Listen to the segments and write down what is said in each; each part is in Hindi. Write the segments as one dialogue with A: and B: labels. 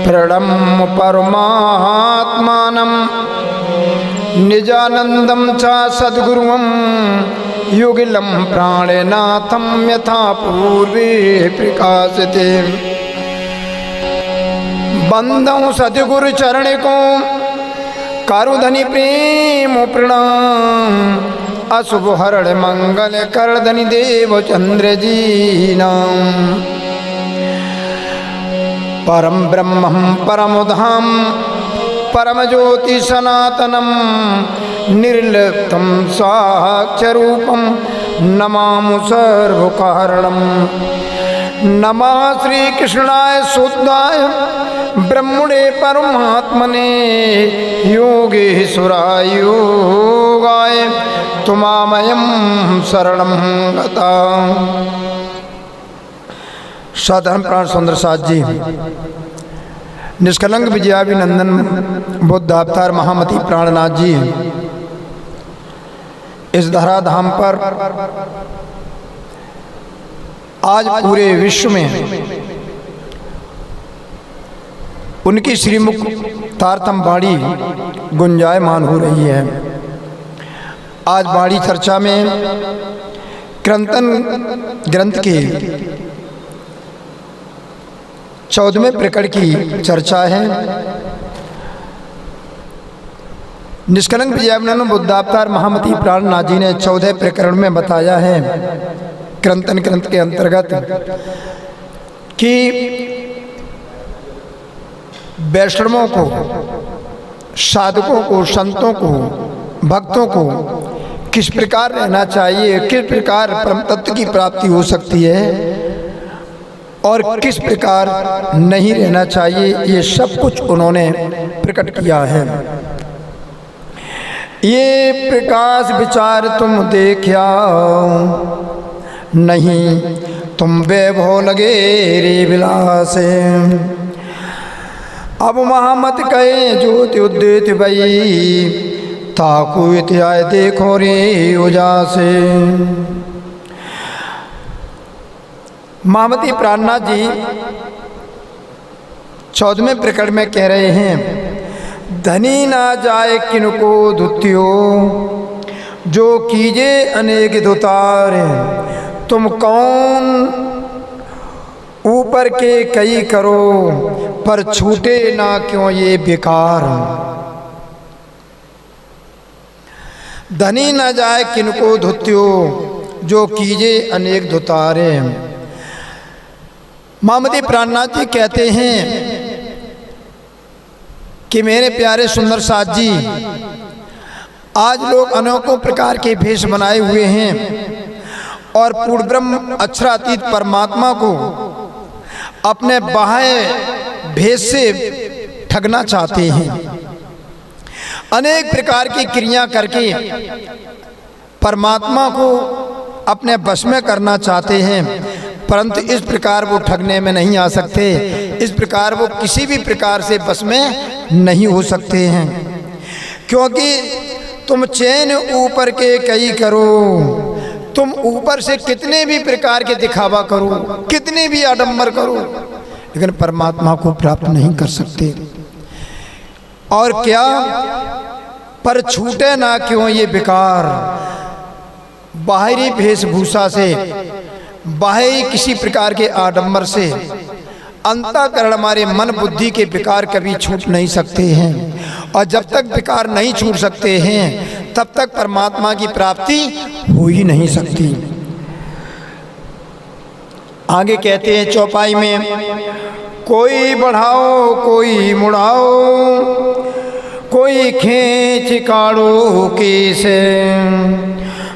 A: प्रणम परमात्मानं निजानंदं च सद्गुरुं युगलं प्राणनाथं यथा पूर्वे प्रकाशते। बंदों सद्गुरु चरण को कारुधनि प्रेम प्रणाम, अशुभ हरण मंगल करधनि देव चंद्र जी नाम। परम ब्रह्मं परम धाम परम ज्योति सनातनम निर्लिप्तं साक्षरूपं नमामि सर्वकारणं। नमः श्री कृष्णाय शुद्धाय ब्रह्मणे परमात्मने योगेश्वराय योगाय त्वमामयं शरणं गता। साधारण प्राण सुंदर साथ जी, निष्कलंक विजयाभिनंदन बुद्ध अवतार महामती प्राणनाथ जी इस धराधाम पर आज पूरे विश्व में उनकी श्रीमुख तारतम वाणी गुंजायमान हो रही है। आज वाणी चर्चा में क्रंतन ग्रंथ के 14वें प्रकरण की चर्चा है। निष्कलंक विजयाभिनंदन बुद्धावतार महामती प्राणनाथ जी ने 14 प्रकरण में बताया है क्रंतन ग्रंथ के अंतर्गत कि वैष्णवों को, साधकों को, संतों को, भक्तों को किस प्रकार रहना चाहिए, किस प्रकार परम तत्व की प्राप्ति हो सकती है और किस प्रकार नहीं रहना चाहिए, ये सब कुछ उन्होंने प्रकट किया है। ये प्रकाश विचार तुम देखा नहीं, तुम वैभव लगे रे विलास। अब महामत कहे ज्योति उद्दित भई, ताकू इत्याय देखो रे उजासे। महामती प्राणनाथ जी 14वें प्रकरण में कह रहे हैं, धनी ना जाए किनको धुत्यो, जो कीजे अनेक दुतार। तुम कौन ऊपर के कई करो, पर छूटे ना क्यों ये बेकार। धनी ना जाए किनको धुत्यो, जो कीजे अनेक दुतारे। महामती प्राणनाथ जी कहते हैं कि मेरे प्यारे सुंदर साथ जी, आज लोग अनेकों प्रकार के भेष बनाए हुए हैं और पूर्ण ब्रह्म अक्षरातीत परमात्मा को अपने बाह्य भेष से ठगना चाहते हैं। अनेक प्रकार की क्रिया करके परमात्मा को अपने वश में करना चाहते हैं, परंतु इस प्रकार वो ठगने में नहीं आ सकते। इस प्रकार वो किसी भी प्रकार से वश में नहीं हो सकते हैं, क्योंकि तुम चैन ऊपर के कई करो। तुम ऊपर से कितने भी प्रकार के दिखावा करो, कितने भी आडंबर करो, लेकिन परमात्मा को प्राप्त नहीं कर सकते। और क्या पर छूटे ना क्यों ये बेकार। बाहरी वेशभूषा से, बाहरी किसी प्रकार के आडंबर से अंतःकरण हमारे मन बुद्धि के विकार कभी छूट नहीं सकते हैं, और जब तक विकार नहीं छूट सकते हैं तब तक परमात्मा की प्राप्ति हो ही नहीं सकती। आगे कहते हैं चौपाई में, कोई बढ़ाओ कोई मुड़ाओ, कोई खींच काढ़ो केस।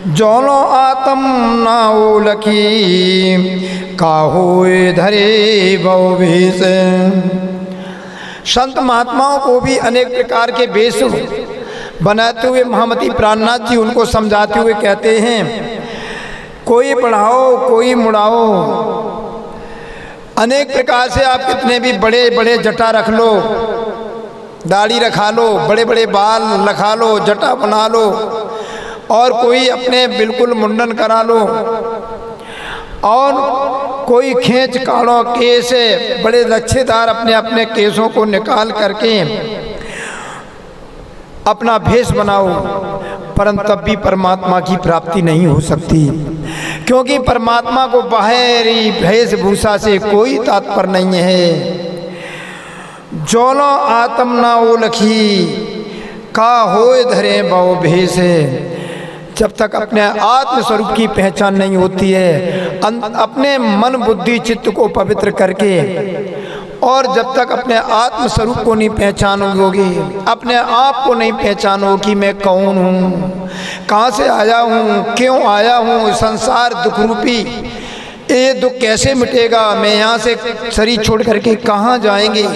A: जौनो आत्म नाओ लखी, काहो धरे बहुवेश। संत महात्माओं को भी अनेक प्रकार के वेश बनाते हुए महामती प्राणनाथ जी उनको समझाते हुए कहते हैं, कोई बढ़ाओ कोई मुड़ाओ। अनेक प्रकार से आप कितने भी बड़े बड़े जटा रख लो, दाढ़ी रखा लो, बड़े बड़े बाल रखा लो, जटा बना लो, और कोई अपने बिल्कुल मुंडन करा लो, और कोई खींच काढ़ो केस है, बड़े लच्छेदार अपने अपने केसों को निकाल करके अपना भेष बनाओ, परंतु तब भी परमात्मा की प्राप्ति नहीं हो सकती, क्योंकि परमात्मा को बाहरी वेशभूषा से कोई तात्पर्य नहीं है। जोलो आत्म ना ओलखी का होए धरे बहु भेष। जब तक अपने आत्म स्वरूप की पहचान नहीं होती है, अपने मन बुद्धि चित्त को पवित्र करके, और जब तक अपने आत्म स्वरूप को नहीं पहचानोगे, अपने आप को नहीं पहचानो कि मैं कौन हूँ, कहाँ से आया हूँ, क्यों आया हूँ, संसार दुख रूपी ये दुख कैसे मिटेगा, मैं यहाँ से शरीर छोड़ करके कहाँ जाएंगे,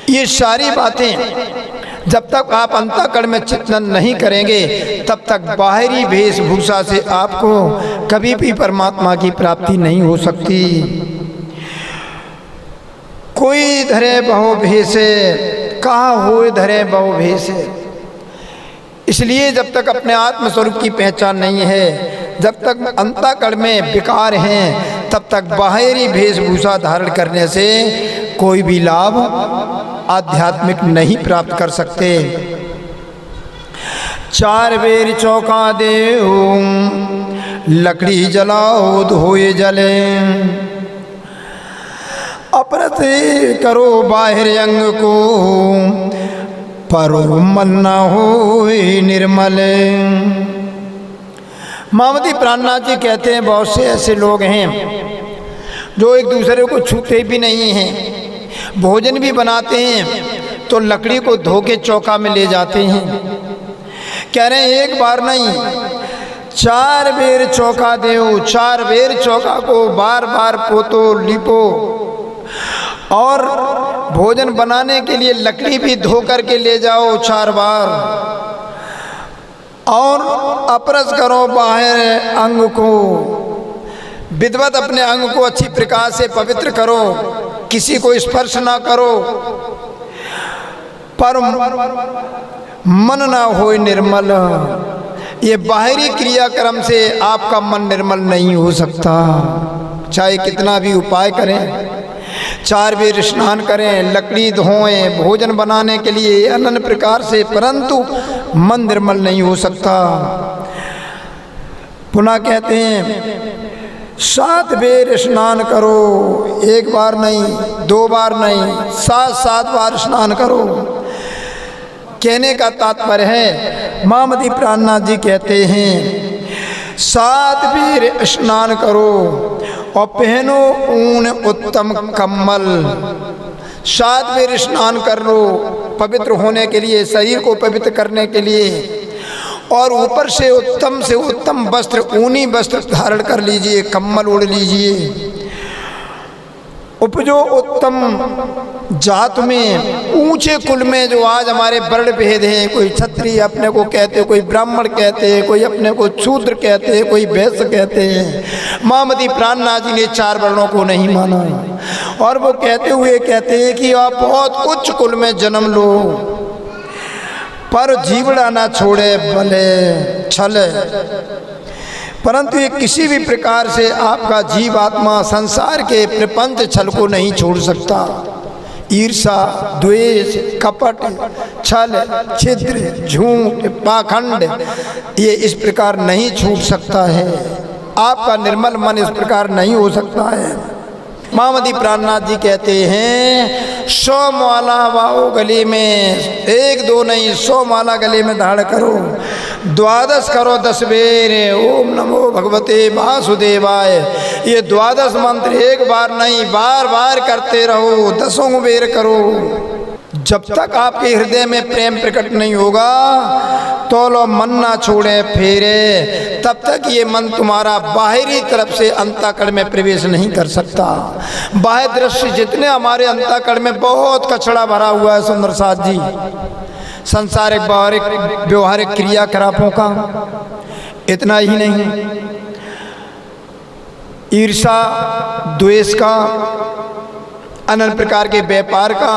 A: ये सारी बातें जब तक आप अंतःकरण में चिंतन नहीं करेंगे, तब तक बाहरी वेशभूषा से आपको कभी भी परमात्मा की प्राप्ति नहीं हो सकती। कोई धरे बहु भेष, कहा होए धरे बहु भेष। इसलिए जब तक अपने आत्म स्वरूप की पहचान नहीं है, जब तक अंतःकरण में विकार हैं, तब तक बाहरी वेशभूषा धारण करने से कोई भी लाभ आध्यात्मिक नहीं प्राप्त कर सकते। चार बेर चौका देऊ लकड़ी जलाओ धोए जले, अपरत करो बाहर अंग को परो मन न होए निर्मल। मामती प्राणनाथ जी कहते हैं, बहुत से ऐसे लोग हैं जो एक दूसरे को छूते भी नहीं हैं, भोजन भी बनाते हैं तो लकड़ी को धो के चौका में ले जाते हैं। कह रहे हैं एक बार नहीं, चार बेर चौका देओ, चार बेर चौका को बार बार पोतो लिपो, और भोजन बनाने के लिए लकड़ी भी धो करके ले जाओ 4 बार, और अपरस करो बाहर अंग को, विधिवत अपने अंग को अच्छी प्रकार से पवित्र करो, किसी को स्पर्श ना करो, पर मन ना होए निर्मल। ये बाहरी क्रियाक्रम से आपका मन निर्मल नहीं हो सकता, चाहे कितना भी उपाय करें, 4 बेर स्नान करें, लकड़ी धोएं, भोजन बनाने के लिए अनन्य प्रकार से, परंतु मन निर्मल नहीं हो सकता। पुनः कहते हैं 7 बेर स्नान करो, 1 बार नहीं, 2 बार नहीं, 7 बार स्नान करो। कहने का तात्पर्य है, मामती प्राणनाथ जी कहते हैं 7 बेर स्नान करो और पहनो ऊन उत्तम कम्बल। 7 बेर स्नान कर लो पवित्र होने के लिए, शरीर को पवित्र करने के लिए, और ऊपर से उत्तम वस्त्र, ऊनी वस्त्र धारण कर लीजिए, कम्बल ओढ़ लीजिए। उपजो उत्तम जात में, ऊंचे कुल में जो आज हमारे वर्ण भेद हैं, कोई क्षत्रिय अपने को कहते, कोई ब्राह्मण कहते हैं, कोई अपने को शूद्र कहते हैं, कोई वैश्य कहते हैं। मामती प्राणनाथ जी ने 4 वर्णों को नहीं माना, और वो कहते हुए कहते हैं कि आप बहुत उच्च कुल में जन्म लो, पर जीवड़ा ना छोड़े भले छल। परंतु ये किसी भी प्रकार से आपका जीव आत्मा संसार के प्रपंच छल को नहीं छोड़ सकता। ईर्षा, द्वेष, कपट, छल, छिद्र, झूठ, पाखंड, ये इस प्रकार नहीं छूट सकता है। आपका निर्मल मन इस प्रकार नहीं हो सकता है। मामती प्राणनाथ जी कहते हैं 100 माला वाओ गले में, 1 2 नहीं 100 माला गले में धारण करो, 12 करो 10 बेर ओम नमो भगवते वासुदेवाय। ये 12 मंत्र 1 बार नहीं, बार बार करते रहो, 10 बेर करो। जब तक आपके हृदय में प्रेम प्रकट नहीं होगा, तो लो मन ना छोड़े फेरे, तब तक ये मन तुम्हारा बाहरी तरफ से अंतःकरण में प्रवेश नहीं कर सकता। बाह्य दृश्य जितने हमारे अंतःकरण में बहुत कचड़ा भरा हुआ है सुंदर साथ जी, संसारिक बाहरिक व्यवहारिक क्रियाकलापों का, इतना ही नहीं, ईर्षा, द्वेष का, अनंत प्रकार के व्यापार का,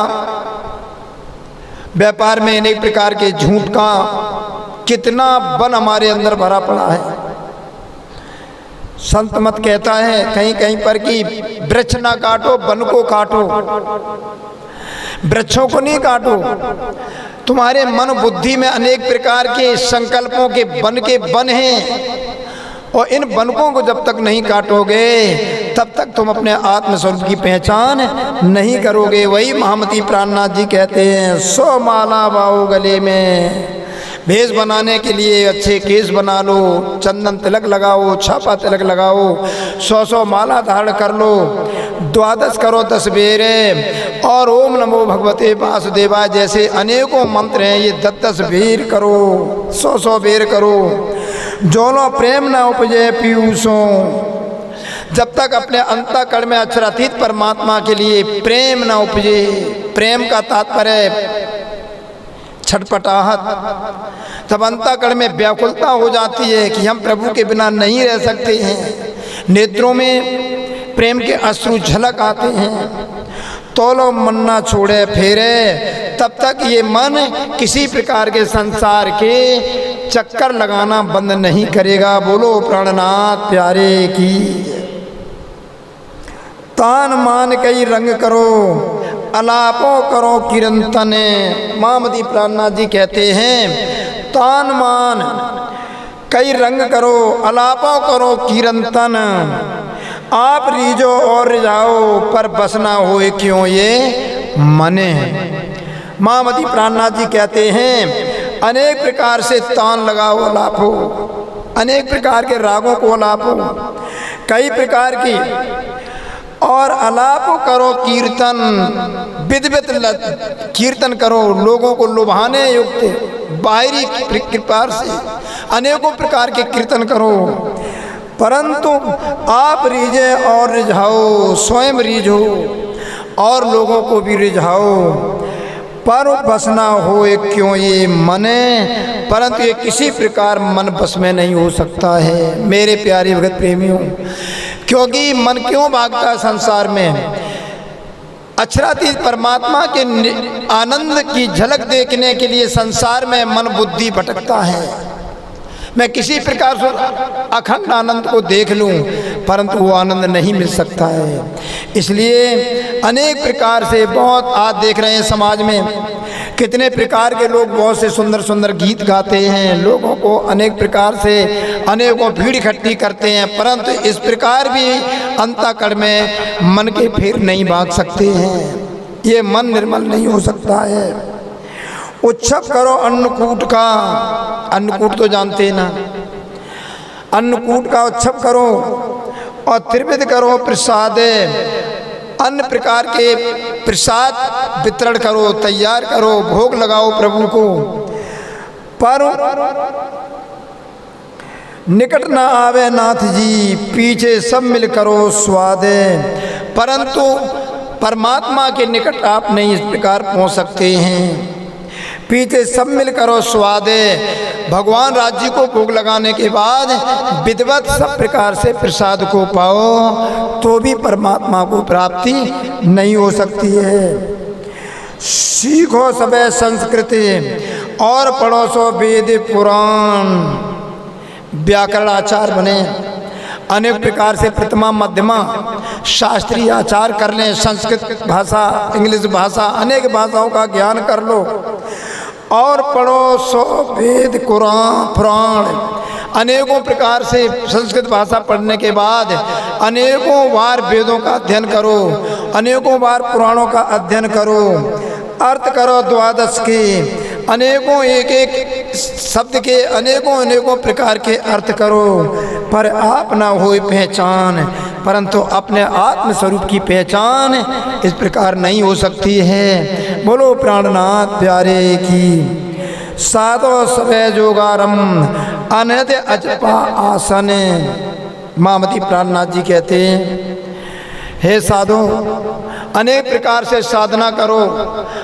A: व्यापार में अनेक प्रकार के झूठ का, कितना बन हमारे अंदर भरा पड़ा है। संत मत कहता है कहीं कहीं पर कि वृक्ष ना काटो वन को काटो, वृक्षों को नहीं काटो। तुम्हारे मन बुद्धि में अनेक प्रकार के संकल्पों के वन हैं, और इन बनकों को जब तक नहीं काटोगे तब तक तुम अपने आत्मस्वरूप की पहचान नहीं करोगे। वही महामती प्राणनाथ जी कहते हैं 100 माला बाओ गले में, भेष बनाने के लिए अच्छे केस बना लो, चंदन तिलक लगाओ, छापा तिलक लगाओ, 100 माला धारण कर लो, 12 करो 10 बेर, और ओम नमो भगवते वासुदेवाय जैसे अनेकों मंत्र हैं, ये 10 बेर करो, 100 बेर करो। जोलो प्रेम न उपजे पीयूषों, जब तक अपने अंतःकरण में अक्षरातीत परमात्मा के लिए प्रेम न उपजे। प्रेम का तात्पर्य छटपटाहट, जब अंतःकरण में व्याकुलता हो जाती है कि हम प्रभु के बिना नहीं रह सकते हैं, नेत्रों में प्रेम के अश्रु झलक आते हैं, तोलो मन ना छोड़े फेरे, तब तक ये मन किसी प्रकार के संसार के चक्कर लगाना बंद नहीं करेगा। बोलो प्राणनाथ प्यारे की। तान मान कई रंग करो, अलापों करो किरंतन। महामती प्राणनाथ जी कहते हैं तान मान कई रंग करो, अलापों करो किरंतन। आप रीजो और रिझाओ, पर बसना होए क्यों ये मने। महामती प्राणनाथ जी कहते हैं अनेक प्रकार से तान लगाओ, अलापो, अनेक प्रकार के रागों को अलापो, कई प्रकार की, और अलाप करो कीर्तन, विधवित कीर्तन करो, लोगों को लुभाने युक्त बाहरी कृपा से अनेकों प्रकार के कीर्तन करो, परंतु आप रीझे और रिझाओ, स्वयं रीझो और लोगों को भी रिझाओ, पर बस ना होए क्यों ये मने। परंतु ये किसी प्रकार मन बस में नहीं हो सकता है मेरे प्यारे भगत प्रेमियों, क्योंकि मन क्यों भागता है संसार में। अक्षरातीत परमात्मा के आनंद की झलक देखने के लिए संसार में मन बुद्धि भटकता है। मैं किसी प्रकार से अखंड आनंद को देख लूं, परंतु वो आनंद नहीं मिल सकता है। इसलिए अनेक प्रकार से बहुत आज देख रहे हैं समाज में कितने प्रकार के लोग बहुत से सुंदर सुंदर गीत गाते हैं, लोगों को अनेक प्रकार से अनेकों भीड़ इकट्ठी करते हैं, परंतु इस प्रकार भी अंतःकरण में मन के फेर नहीं भाग सकते हैं। ये मन निर्मल नहीं हो सकता है। उत्सव करो अन्नकूट का, अन्नकूट तो जानते हैं ना, अन्नकूट का उत्सव करो और त्रिविध करो प्रसाद, अन्य प्रकार के प्रसाद वितरण करो, तैयार करो, भोग लगाओ प्रभु को, पर निकट ना आवे नाथ जी, पीछे सब मिल करो स्वाद। परंतु परमात्मा के निकट आप नहीं इस प्रकार पहुंच सकते हैं। पीछे सब मिल करो स्वाद। भगवान राज्य को भोग लगाने के बाद विधिवत सब प्रकार से प्रसाद को पाओ तो भी परमात्मा को प्राप्ति नहीं हो सकती है। सीखो सबे संस्कृति और पढ़ो सो वेद पुराण। व्याकरण आचार बने, अनेक प्रकार से प्रथमा मध्यमा शास्त्रीय आचार कर लें, संस्कृत भाषा, इंग्लिश भाषा, अनेक भाषाओं का ज्ञान कर लो और पढ़ो सो वेद कुरान पुराण। अनेकों प्रकार से संस्कृत भाषा पढ़ने के बाद अनेकों बार वेदों का अध्ययन करो, अनेकों बार पुराणों का अध्ययन करो, अर्थ करो 12 के, अनेकों एक एक शब्द के अनेकों प्रकार के अर्थ करो, पर आप ना होए पहचान। परंतु अपने आत्म स्वरूप की पहचान इस प्रकार नहीं हो सकती है। बोलो प्राणनाथ प्यारे की। साधो सवे जोगारम अनहद अजपा आसन। महामती प्राणनाथ जी कहते हैं हे साधो, अनेक प्रकार से साधना करो,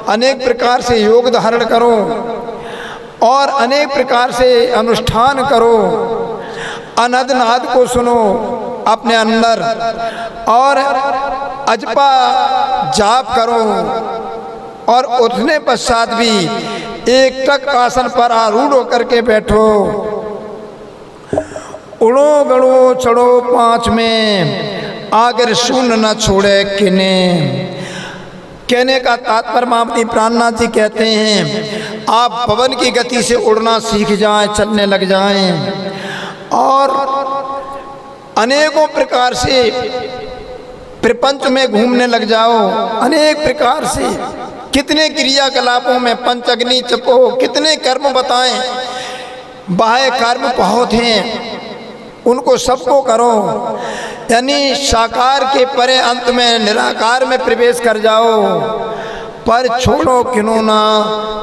A: अनेक प्रकार से योग धारण करो और अनेक प्रकार से अनुष्ठान करो। अनहद नाद को सुनो अपने अंदर और अजपा जाप करो और उठने पश्चात भी एक टक आसन पर आरूढ़ होकर के बैठो। उड़ो गड़ो चढ़ो पाँच में, आगर शून्य न छोड़े किने। कहने का तात्पर्य महामती प्राणनाथ जी कहते हैं, आप पवन की गति से उड़ना सीख जाएं, चलने लग जाएं और अनेकों प्रकार से प्रपंच में घूमने लग जाओ। अनेक प्रकार से कितने क्रियाकलापों में पंचअग्नि जपो, कितने कर्म बताएं, बाह्य कर्म बहुत हैं, उनको सबको करो। यानी साकार के परे अंत में निराकार में प्रवेश कर जाओ। पर छोड़ो किनो ना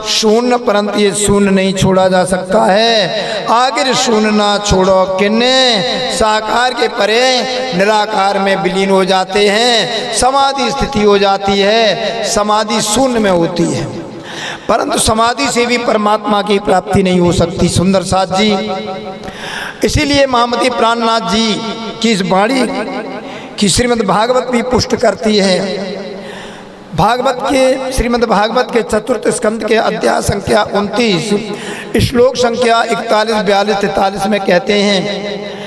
A: शून्य, परंतु ये शून्य नहीं छोड़ा जा सकता है। आखिर शून्य ना छोड़ो किन्ने, साकार के परे निराकार में विलीन हो जाते हैं, समाधि स्थिति हो जाती है। समाधि शून्य में होती है, परंतु समाधि से भी परमात्मा की प्राप्ति नहीं हो सकती। सुंदर साथ जी, इसीलिए महामती प्राणनाथ जी की इस वाणी की श्रीमद् भागवत भी पुष्ट करती है। भागवत के श्रीमद् भागवत के चतुर्थ स्कंद के अध्याय संख्या 29 श्लोक संख्या 41, 42, 43 में कहते हैं,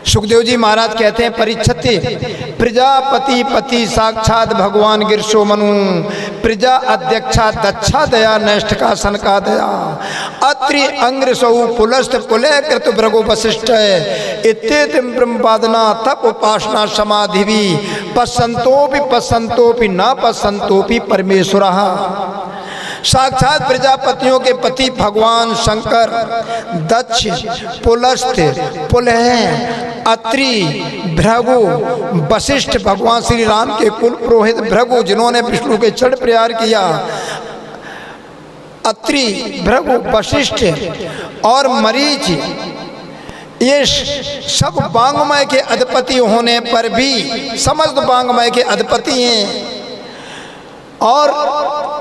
A: सुखदेव जी महाराज कहते हैं, परीक्षित प्रजापति पति साक्षात भगवान गिरशो मनु, प्रजा अध्यक्षा दक्षा दया नष्ट का सन का दया, अत्रि अंग्र सौ पुलस्त पुलय कृत भृगु वशिष्ठ इत्येतम ब्रह्मपादना तप उपासना समाधि भी पसंतोपि न पसंतोपि परमेश्वरः। साक्षात प्रजापतियों के पति भगवान शंकर, दक्ष, पुलस्त, पुलह, अत्रि, भृगु, वशिष्ठ भगवान श्री राम के कुल पुरोहित भृगु, जिन्होंने विष्णु के चढ़ प्रहार किया, अत्रि, भृगु, वशिष्ठ और मरीच, ये सब वांग्मय के अधिपति होने पर भी समस्त वांग्मय के अधिपति हैं और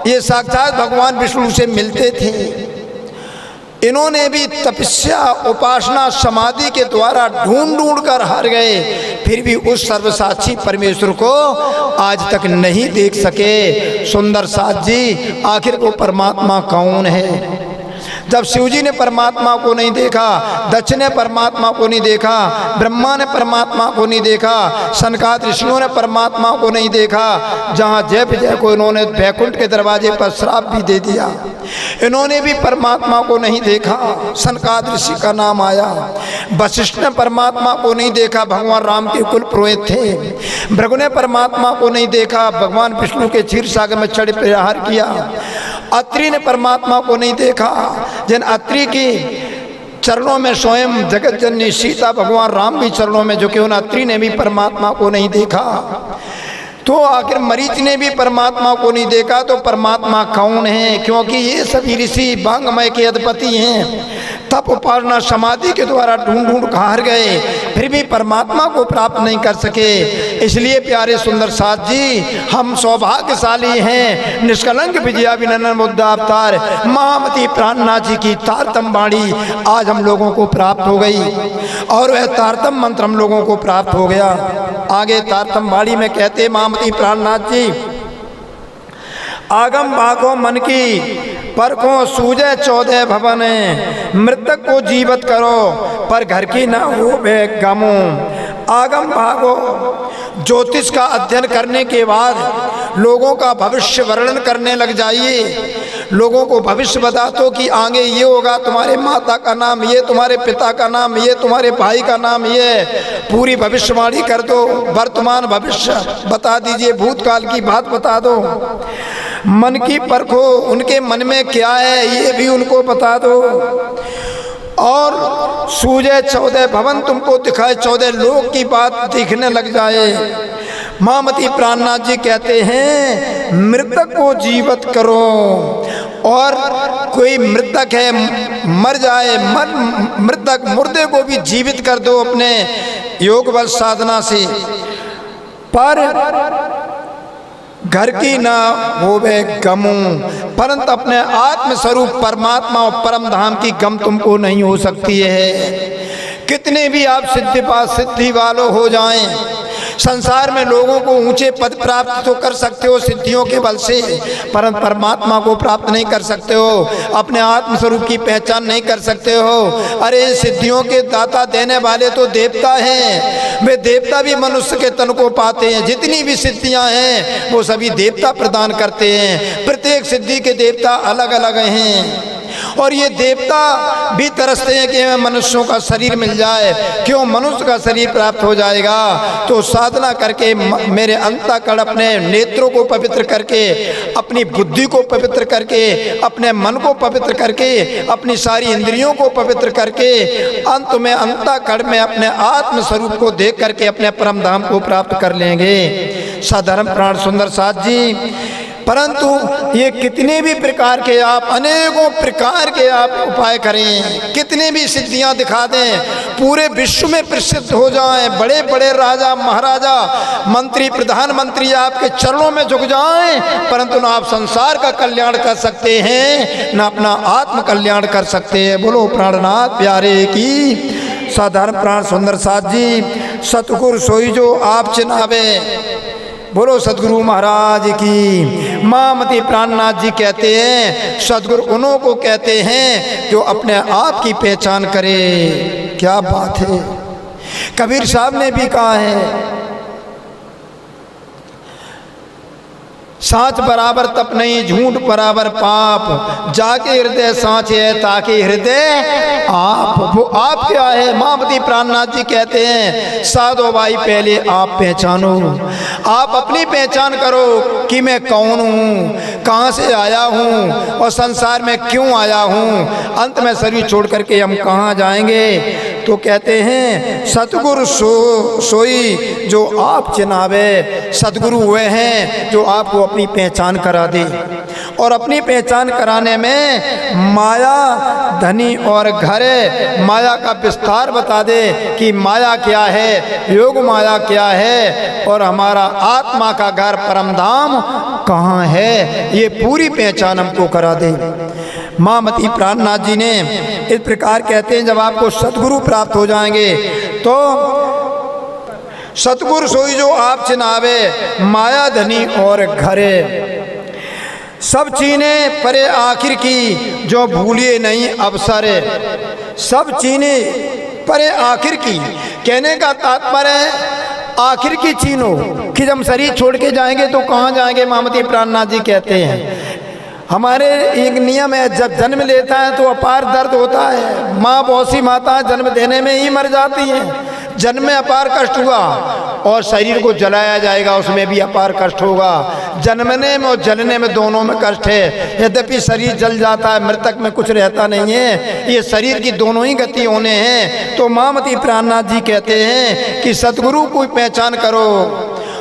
A: ये साक्षात भगवान विष्णु से मिलते थे। इन्होंने भी तपस्या उपासना समाधि के द्वारा ढूंढ कर हार गए, फिर भी उस सर्वसाक्षी परमेश्वर को आज तक नहीं देख सके। सुंदर साथ जी, आखिर वो परमात्मा कौन है? जब शिव जी ने परमात्मा को नहीं देखा, दक्ष ने परमात्मा को नहीं देखा, ब्रह्मा ने परमात्मा को नहीं देखा, सनकादिक ऋषियों ने परमात्मा को नहीं देखा, जहाँ जय विजय को इन्होंने वैकुंठ के दरवाजे पर श्राप भी दे दिया, इन्होंने भी परमात्मा को नहीं देखा। सनकादिक ऋषि का नाम आया। वशिष्ठ ने परमात्मा को नहीं देखा, भगवान राम के कुल पुरोहित थे। भृगु ने परमात्मा को नहीं देखा, भगवान विष्णु के क्षीर सागर में चढ़ प्रहार किया। अत्रि ने परमात्मा को नहीं देखा, जिन अत्रि की चरणों में स्वयं जगत जननी सीता भगवान राम भी चरणों में झुके, उन अत्रि ने भी परमात्मा को नहीं देखा। तो आखिर मरीच ने भी परमात्मा को नहीं देखा। तो परमात्मा कौन है? क्योंकि ये सभी ऋषि वांग्मय के अधिपति हैं, तप उपासना समाधि के द्वारा ढूंढ हार गए, फिर भी परमात्मा को प्राप्त नहीं कर सके। इसलिए प्यारे सुंदर साथ जी, हम सौभाग्यशाली हैं। निष्कलंक विजयाभिनंदन मुद्दा अवतार महामती प्राणनाथ जी की तारतम वाणी आज हम लोगों को प्राप्त हो गई और वह तारतम मंत्र हम लोगों को प्राप्त हो गया। आगे तारतम वाणी में कहते महामती प्राणनाथ जी, आगम भागो मन की परखो सूझे 14 भवन, मृतक को जीवित करो पर घर की ना हो वे गमो। आगम भागो, ज्योतिष का अध्ययन करने के बाद लोगों का भविष्य वर्णन करने लग जाइए। लोगों को भविष्य बता दो कि आगे ये होगा, तुम्हारे माता का नाम ये, तुम्हारे पिता का नाम ये, तुम्हारे भाई का नाम ये, पूरी भविष्यवाणी कर दो। वर्तमान भविष्य बता दीजिए, भूतकाल की बात बता दो। मन की परखो, उनके मन में क्या है ये भी उनको बता दो। और सूझे 14 भवन, तुमको दिखाए 14 लोक की बात दिखने लग जाए। महामती प्राणनाथ जी कहते हैं, मृतक को जीवित करो। और कोई मृतक है मर जाए, मृतक मुर्दे को भी जीवित कर दो अपने योग बल साधना से, पर घर की ना होवे गमू, परंतु अपने आत्म स्वरूप परमात्मा और परम धाम की गम तुमको नहीं हो सकती है। कितने भी आप सिद्धि वालों हो जाएं, संसार में लोगों को ऊंचे पद प्राप्त तो कर सकते हो सिद्धियों के बल से, परंतु परमात्मा को प्राप्त नहीं कर सकते हो, अपने आत्म स्वरूप की पहचान नहीं कर सकते हो। अरे सिद्धियों के दाता देने वाले तो देवता हैं, वे देवता भी मनुष्य के तन को पाते हैं। जितनी भी सिद्धियां हैं वो सभी देवता प्रदान करते हैं। प्रत्येक सिद्धि के देवता अलग अलग हैं और ये देवता भी तरसते हैं कि हमें मनुष्यों का शरीर मिल जाए। क्यों? मनुष्य का शरीर प्राप्त हो जाएगा तो साधना करके मेरे अंतःकरण अपने नेत्रों को पवित्र करके, अपनी बुद्धि को पवित्र करके, अपने मन को पवित्र करके, अपनी सारी इंद्रियों को पवित्र करके अंत में अंतःकरण में अपने आत्म स्वरूप को देख करके अपने परम धाम को प्राप्त कर लेंगे। साधर्म प्राण सुंदर साथ जी, परंतु ये कितने भी प्रकार के आप, अनेकों प्रकार के आप उपाय करें, कितने भी सिद्धियां दिखा दें, पूरे विश्व में प्रसिद्ध हो जाएं, बड़े बड़े राजा महाराजा मंत्री प्रधानमंत्री आपके चरणों में झुक जाएं, परंतु ना आप संसार का कल्याण कर सकते हैं ना अपना आत्म कल्याण कर सकते हैं। बोलो प्राणनाथ प्यारे की। साधारण प्राण सुंदर साथ जी, सतगुरु सोई जो आप चिन्हावे। बोलो सदगुरु महाराज की। महामती प्राणनाथ जी कहते हैं सदगुरु उन्हों को कहते हैं जो अपने आप की पहचान करे। क्या बात है। कबीर साहब ने भी कहा है साँच बराबर तप नहीं, झूठ बराबर पाप, जाके हृदय साँच है ताकि हृदय आप। वो आप क्या है? महामती प्राणनाथ जी कहते हैं साधो भाई पहले आप पहचानो, आप अपनी पहचान करो कि मैं कौन हूँ, कहाँ से आया हूँ और संसार में क्यों आया हूँ, अंत में शरीर छोड़ करके हम कहाँ जाएंगे। तो कहते हैं सतगुरु सोई जो आप चिन्हावे। सतगुरु वे हैं जो आपको अपनी पहचान करा दे और अपनी पहचान कराने में माया धनी और घर, माया का विस्तार बता दे कि माया क्या है, योग माया क्या है और हमारा आत्मा का घर परम धाम कहाँ है, ये पूरी पहचान हमको करा दे। महामती प्राणनाथ जी ने इस प्रकार कहते हैं जब आपको सतगुरु प्राप्त हो जाएंगे तो सतगुरु सोई जो आप चिन्हावे, माया धनी और घरे, सब चीने परे आखिर की जो भूलिए नहीं अवसर। सब चीने परे आखिर की कहने का तात्पर्य आखिर की चीनो कि जब शरीर छोड़ के जाएंगे तो कहाँ जाएंगे। महामती प्राणनाथ जी कहते हैं हमारे एक नियम है जब जन्म लेता है तो अपार दर्द होता है। माँ बहुत सी माता जन्म देने में ही मर जाती हैं, जन्म में अपार कष्ट हुआ और शरीर को जलाया जाएगा उसमें भी अपार कष्ट होगा। जन्मने में और जलने में दोनों में कष्ट है। यद्यपि शरीर जल जाता है, मृतक में कुछ रहता नहीं है, ये शरीर की दोनों ही गति होने हैं। तो महामती प्राणनाथ जी कहते हैं कि सतगुरु को पहचान करो।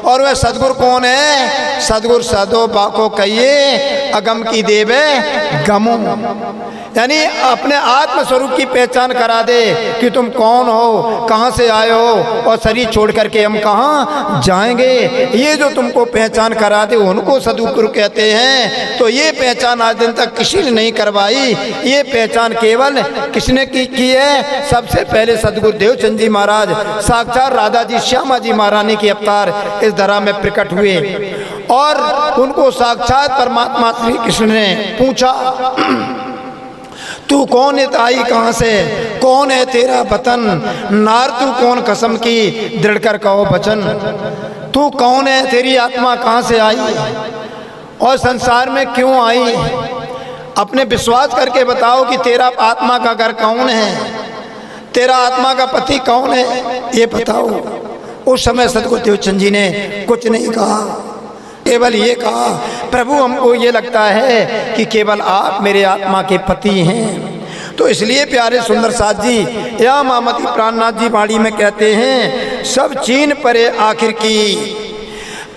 A: और वह सदगुरु कौन है? सदगुरु सदो बाको कहिए अगम की देवे गमो, यानी अपने आत्म स्वरूप की पहचान करा दे कि तुम कौन हो, कहाँ से आए हो और शरीर छोड़ करके हम कहाँ जाएंगे। ये जो तुमको पहचान करा दे उनको सदगुरु कहते हैं। तो ये पहचान आज दिन तक किसी ने नहीं करवाई, ये पहचान केवल किसने की है? सबसे पहले सदगुरु देवचंद जी महाराज साक्षात राधा जी श्यामा जी महारानी के अवतार इस धरा में प्रकट हुए और उनको साक्षात परमात्मा श्री कृष्ण ने पूछा तू कौन है, ताई कहाँ से, कौन है तेरा वतन, नार तू कौन कसम की दृढ़ कर कहो वचन। तू कौन है, तेरी आत्मा कहाँ से आई और संसार में क्यों आई। अपने विश्वास करके बताओ कि तेरा आत्मा का घर कौन है, तेरा आत्मा का पति कौन है, ये बताओ। उस समय सतगुरु देवचंद जी ने कुछ नहीं कहा, केवल ये कहा प्रभु हमको ये लगता है कि केवल आप मेरे आत्मा के पति हैं। तो इसलिए प्यारे सुंदर साथ जी या महामती प्राणनाथ जी वाणी में कहते हैं सब चीन परे आखिर की,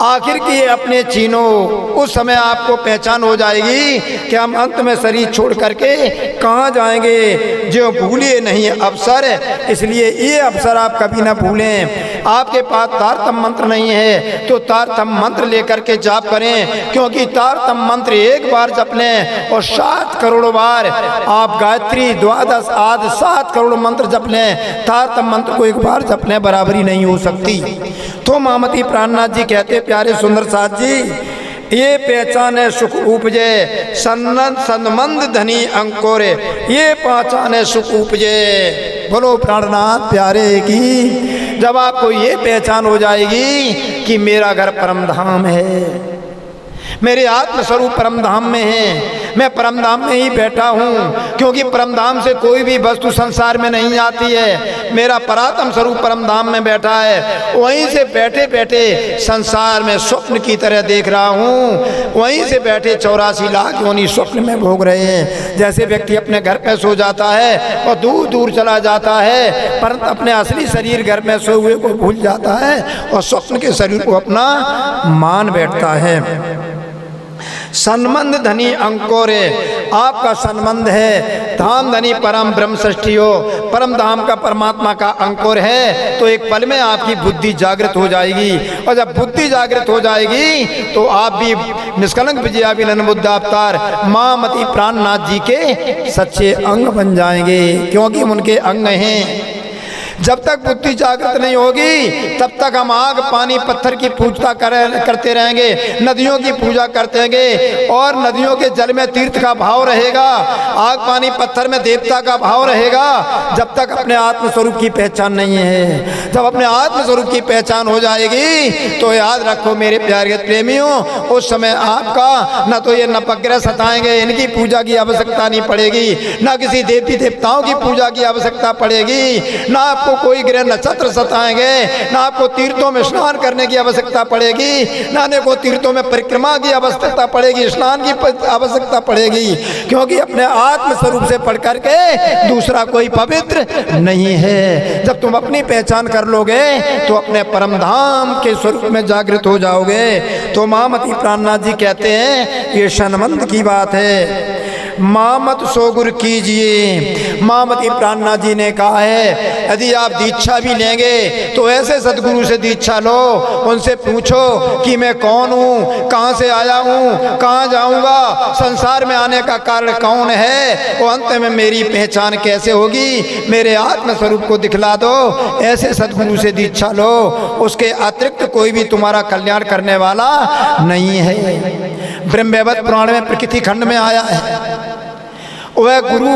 A: आखिर की अपने चीनो। उस समय आपको पहचान हो जाएगी कि हम अंत में शरीर छोड़ करके कहाँ जाएंगे। जो भूलिए नहीं अवसर, इसलिए ये अवसर आप कभी ना भूलें। आपके पास तारतम मंत्र नहीं है तो तारतम मंत्र लेकर के जाप करें, क्योंकि तारतम मंत्र एक बार जप लें और 7 करोड़ बार आप गायत्री द्वादश आदि 7 करोड़ मंत्र जप लें। तारतम मंत्र को एक बार जपने बराबरी नहीं हो सकती। तो महामती प्राणनाथ जी कहते प्यारे सुंदर साथ जी, ये पहचान है सुख उपजे सन्मंद धनी अंकुरे, ये पहचान है सुख उपजे। बोलो प्राणनाथ प्यारे की। जब आपको ये पहचान हो जाएगी कि मेरा घर परम धाम है, मेरे आत्मस्वरूप परम धाम में है, मैं परम धाम में ही बैठा हूँ, क्योंकि परम धाम से कोई भी वस्तु संसार में नहीं आती है। मेरा परात्म स्वरूप परम धाम में बैठा है। वहीं से बैठे बैठे संसार में स्वप्न की तरह देख रहा हूँ, वहीं से बैठे 84 लाख योनि स्वप्न में भोग रहे हैं। जैसे व्यक्ति अपने घर पे सो जाता है और दूर दूर चला जाता है, परंतु अपने असली शरीर घर में सोए हुए को भूल जाता है और स्वप्न के शरीर को अपना मान बैठता है। सन्मंद धनी अंकुरे, आपका संबंध है धाम धनी परम ब्रह्म सृष्टि हो, परम धाम का परमात्मा का अंकुर है। तो एक पल में आपकी बुद्धि जागृत हो जाएगी, और जब बुद्धि जागृत हो जाएगी तो आप भी निष्कलंक विजयाभिनन बुद्ध अवतार महामती प्राणनाथ जी के सच्चे अंग बन जाएंगे, क्योंकि उनके अंग हैं। जब तक बुद्धि जागृत नहीं होगी तब तक हम आग पानी पत्थर की पूजा करते रहेंगे, नदियों की पूजा करते रहेंगे, और नदियों के जल में तीर्थ का भाव रहेगा, आग पानी पत्थर में देवता का भाव रहेगा, जब तक अपने आत्मस्वरूप की पहचान नहीं है। जब अपने आत्मस्वरूप की पहचान हो जाएगी तो याद रखो मेरे प्यारे प्रेमियों, उस समय आपका न तो ये नवग्रह सताएंगे, इनकी पूजा की आवश्यकता नहीं पड़ेगी, न किसी देवी देवताओं की पूजा की आवश्यकता पड़ेगी, न आपको कोई ग्रह नक्षत्र सताएंगे, ना आपको तीर्थों में स्नान करने की आवश्यकता पड़ेगी, ना को तीर्थों में परिक्रमा की आवश्यकता पड़ेगी, स्नान की आवश्यकता पड़ेगी, क्योंकि अपने आत्म स्वरूप से पढ़ करके दूसरा कोई पवित्र नहीं है। जब तुम अपनी पहचान कर लोगे तो अपने परम धाम के स्वरूप में जागृत हो जाओगे। तो महामती प्राणनाथ जी कहते हैं ये सन्मंद की बात है। मामत सोगुर कीजिए, महामती प्राणनाथ जी ने कहा है यदि आप दीक्षा भी लेंगे तो ऐसे सदगुरु से दीक्षा लो, उनसे पूछो कि मैं कौन हूँ, कहाँ से आया हूँ, कहाँ जाऊँगा, संसार में आने का कारण कौन है, वो अंत में मेरी पहचान कैसे होगी, मेरे आत्म स्वरूप को दिखला दो। ऐसे सदगुरु से दीक्षा लो, उसके अतिरिक्त कोई भी तुम्हारा कल्याण करने वाला नहीं है। ब्रह्मवैवर्त पुराण में प्रकृति खंड में आया है, वह गुरु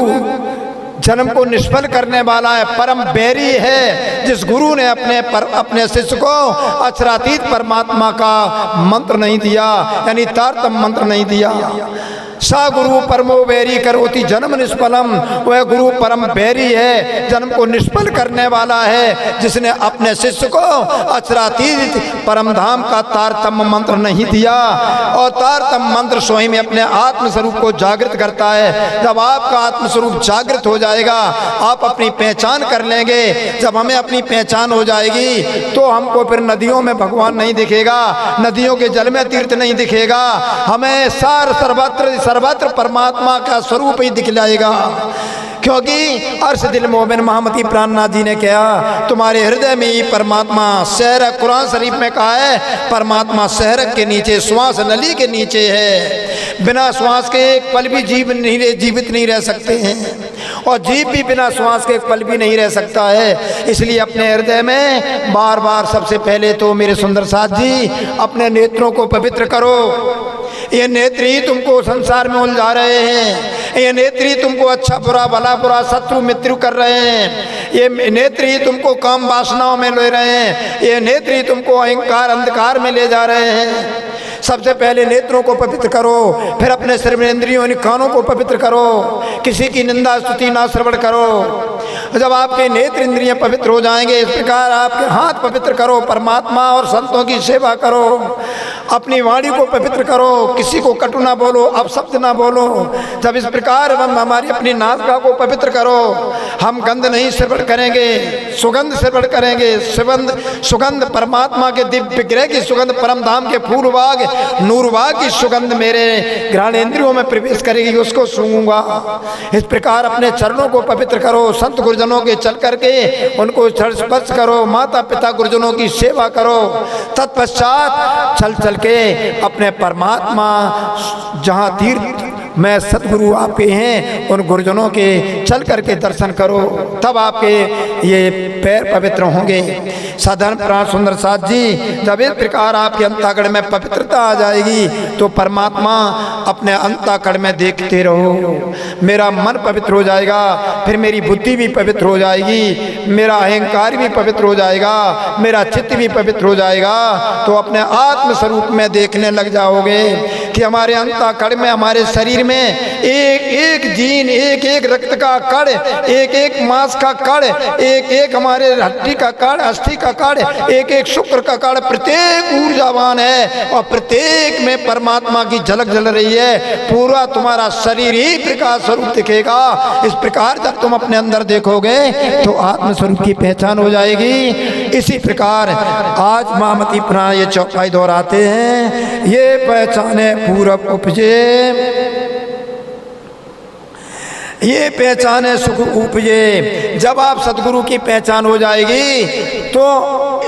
A: जन्म को निष्फल करने वाला है, परम बैरी है। जिस गुरु ने अपने शिष्य को अक्षरातीत परमात्मा का मंत्र नहीं दिया, यानी तारतम मंत्र नहीं दिया। सा गुरु परमो बैरी करोति जन्म निष्फलम, वह गुरु परम बैरी है, जन्म को निष्फल करने वाला है, जिसने अपने शिष्य को अक्षरातीत परम धाम का तारतम मंत्र नहीं दिया। और तारतम मंत्र स्वयं में अपने आत्म स्वरूप को जागृत करता है। जब आपका आत्म स्वरूप जागृत हो जाएगा, आप अपनी पहचान कर लेंगे। जब हमें अपनी पहचान हो जाएगी तो हमको फिर नदियों में भगवान नहीं दिखेगा, नदियों के जल में तीर्थ नहीं दिखेगा, हमें सर्वत्र परमात्मा का स्वरूप ही दिखलाएगा। क्योंकि अर्श दिल मोमिन महामती प्राणनाथ जी ने कहा तुम्हारे हृदय में ही परमात्मा शहर है। कुरान शरीफ में कहा है परमात्मा शहर के नीचे, श्वास नली के नीचे है। बिना श्वास के एक पल भी जीवित नहीं रह सकते हैं, और जीव भी बिना श्वास के एक पल भी नहीं रह सकता है। इसलिए अपने हृदय में बार बार सबसे पहले तो मेरे सुंदर साथ जी अपने नेत्रों को पवित्र करो। ये नेत्र ही तुमको संसार में उलझा रहे हैं, ये नेत्र ही तुमको अच्छा बुरा भला बुरा शत्रु मित्र कर रहे हैं, ये नेत्र ही तुमको काम वासनाओं में ले रहे हैं, ये नेत्र ही तुमको अहंकार अंधकार में ले जा रहे हैं। सबसे पहले नेत्रों को पवित्र करो, फिर अपने सर्वेंद्रियों कानों को पवित्र करो, किसी की निंदा स्तुति ना श्रवण करो। जब आपके नेत्र इंद्रियां पवित्र हो जाएंगे, इस प्रकार आपके हाथ पवित्र करो, परमात्मा और संतों की सेवा करो। अपनी वाणी को पवित्र करो, किसी को कटु ना बोलो, अपशब्द ना बोलो। जब इस प्रकार हम हमारी अपनी नासिका को पवित्र करो, हम गंध नहीं श्रवण करेंगे, सुगंध श्रवण करेंगे। सुगंध परमात्मा के दिव्य ग्रह की सुगंध, परम धाम के फूल बाग नूरबाग की सुगंध मेरे घ्राणेंद्रियों में प्रवेश करेगी, उसको सूंघूंगा। इस प्रकार अपने चरणों को पवित्र करो, संत गुरुजनों के चल करके उनको स्पर्श करो, माता पिता गुरुजनों की सेवा करो। तत्पश्चात चल चल के अपने परमात्मा जहाँ तीर्थ मैं सतगुरु आपके हैं, उन गुरुजनों के चल करके दर्शन करो, तब आपके ये पैर पवित्र होंगे। साधन प्राण सुंदर साथ जी, जब इस प्रकार आपके अंतःकरण में पवित्रता आ जाएगी तो परमात्मा अपने अंतःकरण में देखते रहो। मेरा मन पवित्र हो जाएगा, फिर मेरी बुद्धि भी पवित्र हो जाएगी, मेरा अहंकार भी पवित्र हो जाएगा, मेरा चित्त भी पवित्र हो जाएगा। तो अपने आत्म स्वरूप में देखने लग जाओगे कि हमारे अंतःकरण में, हमारे शरीर में एक एक जीन, एक एक रक्त का कण, एक एक मांस का कण, एक एक हमारे हड्डी का कण, अस्थि का कण, एक एक शुक्र का कण, प्रत्येक ऊर्जावान है और प्रत्येक में परमात्मा की झलक जल रही है। पूरा तुम्हारा शरीर ही प्रकाश स्वरूप दिखेगा। इस प्रकार जब तुम अपने अंदर देखोगे तो आत्म स्वरूप की पहचान हो जाएगी। इसी प्रकार आज महामती पुराण ये चौपाई दोहराते हैं, ये पहचाने पूरब उपजे, ये पहचाने सुख उपजे। जब आप सतगुरु की पहचान हो जाएगी तो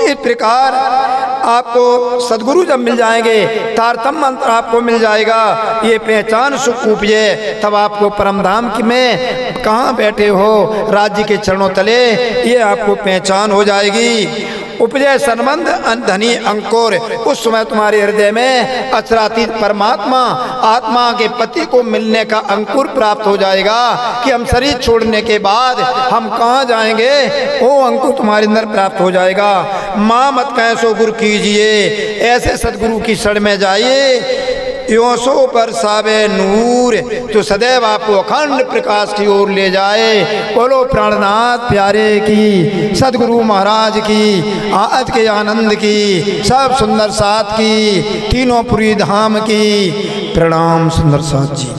A: इस प्रकार आपको सतगुरु जब मिल जाएंगे, तारतम्य मंत्र आपको मिल जाएगा, ये पहचान सुख उपजे। तब आपको परमधाम में कहाँ बैठे हो, राज्य के चरणों तले, ये आपको पहचान हो जाएगी। उपजय संबंध धनी अंकुर, उस समय तुम्हारे हृदय में अचरातीत परमात्मा आत्मा के पति को मिलने का अंकुर प्राप्त हो जाएगा कि हम शरीर छोड़ने के बाद हम कहाँ जाएंगे, वो अंकुर तुम्हारे अंदर प्राप्त हो जाएगा। माँ मत कह सो गुरु कीजिए, ऐसे सदगुरु की शरण में जाइए। यों सो बरसावे नूर, जो सदैव आपको अखंड प्रकाश की ओर ले जाए। बोलो प्राणनाथ प्यारे की, सदगुरु महाराज की, आज के आनंद की, सब सुंदर साथ की, तीनों पुरी धाम की। प्रणाम सुंदर साथ जी।